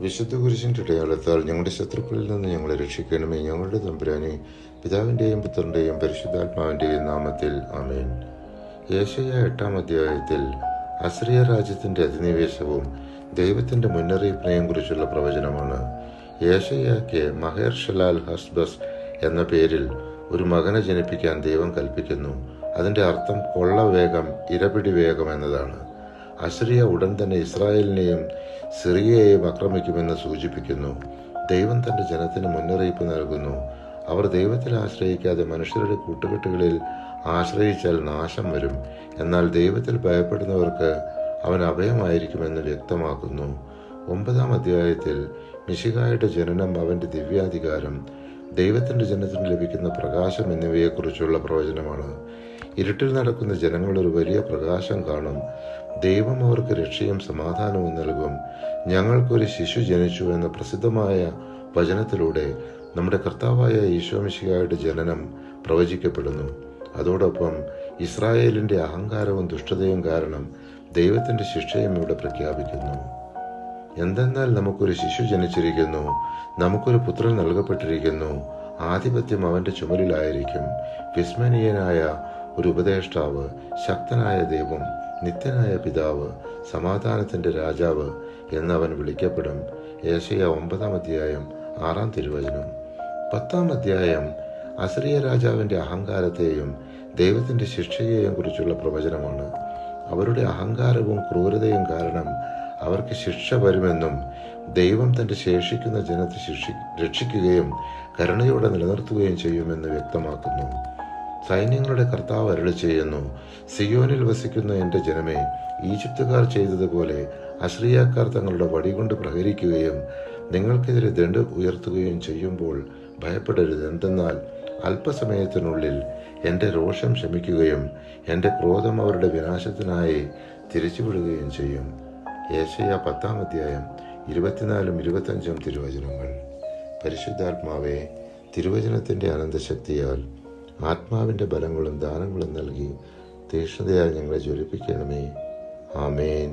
വിശുദ്ധ കുരിശിൻ്റെ അടയാളത്താൽ ഞങ്ങളുടെ ശത്രുക്കളിൽ നിന്ന് ഞങ്ങളെ രക്ഷിക്കണമേ. ഞങ്ങളുടെ തമ്പുരാനെ, പിതാവിൻ്റെയും പുത്രൻ്റെയും പരിശുദ്ധാത്മാവിൻ്റെയും നാമത്തിൽ ആമേൻ. യേശയ്യാ 8-ാം അധ്യായത്തിൽ അസിറിയ രാജ്യത്തിൻ്റെ അധിനിവേശവും ദൈവത്തിൻ്റെ മുന്നറിയിപ്പിനെയും കുറിച്ചുള്ള പ്രവചനമാണ്. യേശയ്യായ്ക്ക് മഹേർ ഷലാൽ ഹസ്ബസ് എന്ന പേരിൽ ഒരു മകനെ ജനിപ്പിക്കാൻ ദൈവം കൽപ്പിക്കുന്നു. അതിൻ്റെ അർത്ഥം കൊള്ളവേഗം, ഇരപിടി വേഗം എന്നതാണ്. അസിറിയ ഉടൻ തന്നെ ഇസ്രായേലിനെയും സിറിയയെയും ആക്രമിക്കുമെന്ന് സൂചിപ്പിക്കുന്നു. ദൈവം തൻ്റെ ജനത്തിന് മുന്നറിയിപ്പ് നൽകുന്നു. അവർ ദൈവത്തിൽ ആശ്രയിക്കാതെ മനുഷ്യരുടെ കൂട്ടുകെട്ടുകളിൽ ആശ്രയിച്ചാൽ നാശം വരും. എന്നാൽ ദൈവത്തിൽ ഭയപ്പെടുന്നവർക്ക് അവൻ അഭയമായിരിക്കുമെന്ന് വ്യക്തമാക്കുന്നു. 9-ാം അധ്യായത്തിൽ മിശിഹായുടെ ജനനം, അവൻ്റെ ദിവ്യാധികാരം, ദൈവത്തിൻ്റെ ജനത്തിന് ലഭിക്കുന്ന പ്രകാശം എന്നിവയെക്കുറിച്ചുള്ള പ്രവചനമാണ്. ഇരുട്ടിൽ നടക്കുന്ന ജനങ്ങൾ ഒരു വലിയ പ്രകാശം കാണും. ദൈവം അവർക്ക് രക്ഷയും സമാധാനവും നൽകും. ഞങ്ങൾക്കൊരു ശിശു ജനിച്ചു എന്ന പ്രസിദ്ധമായ വചനത്തിലൂടെ നമ്മുടെ കർത്താവായ ഈശോ മിശിഹായുടെ ജനനം പ്രവചിക്കപ്പെടുന്നു. അതോടൊപ്പം ഇസ്രായേലിൻ്റെ അഹങ്കാരവും ദുഷ്ടതയും കാരണം ദൈവത്തിൻ്റെ ശിക്ഷയും ഇവിടെ പ്രഖ്യാപിക്കുന്നു. എന്തെന്നാൽ നമുക്കൊരു ശിശു ജനിച്ചിരിക്കുന്നു, നമുക്കൊരു പുത്രൻ നൽകപ്പെട്ടിരിക്കുന്നു, ആധിപത്യം അവൻ്റെ ചുമലിലായിരിക്കും. വിസ്മരണീയനായ ഒരു ഉപദേഷ്ടാവ്, ശക്തനായ ദൈവം, നിത്യനായ പിതാവ്, സമാധാനത്തിൻ്റെ രാജാവ് എന്നവൻ വിളിക്കപ്പെടും. യേശയ്യാ 9-ാം അധ്യായം 6-ാം തിരുവചനം. 10-ാം അധ്യായം അസിറിയ രാജാവിൻ്റെ അഹങ്കാരത്തെയും ദൈവത്തിൻ്റെ ശിക്ഷയെയും കുറിച്ചുള്ള പ്രവചനമാണ്. അവരുടെ അഹങ്കാരവും ക്രൂരതയും കാരണം അവർക്ക് ശിക്ഷ വരുമെന്നും ദൈവം തൻ്റെ ശേഷിക്കുന്ന ജനത്തെ രക്ഷിക്കുകയും കരുണയോടെ നിലനിർത്തുകയും ചെയ്യുമെന്ന് വ്യക്തമാക്കുന്നു. സൈന്യങ്ങളുടെ കർത്താവ് അരുളി ചെയ്യുന്നു, സിയോനിൽ വസിക്കുന്ന എൻ്റെ ജനമേ, ഈജിപ്തുകാർ ചെയ്തതുപോലെ അസിറിയക്കാർ തങ്ങളുടെ വടികൊണ്ട് പ്രഹരിക്കുകയും നിങ്ങൾക്കെതിരെ ദണ്ഡ് ഉയർത്തുകയും ചെയ്യുമ്പോൾ ഭയപ്പെടരുത്. എന്തെന്നാൽ അല്പസമയത്തിനുള്ളിൽ എൻ്റെ രോഷം ശമിക്കുകയും എൻ്റെ ക്രോധം അവരുടെ വിനാശത്തിനായി തിരിച്ചുവിടുകയും ചെയ്യും. യേശയ്യാ 10-ാം അധ്യായം 24-25 തിരുവചനങ്ങൾ. പരിശുദ്ധാത്മാവേ, തിരുവചനത്തിൻ്റെ അനന്തശക്തിയാൽ ആത്മാവിൻ്റെ ബലങ്ങളും ദാനങ്ങളും നൽകി തീക്ഷ്ണതയാൽ ഞങ്ങളെ ജ്വലിപ്പിക്കണമേ. ആമേൻ.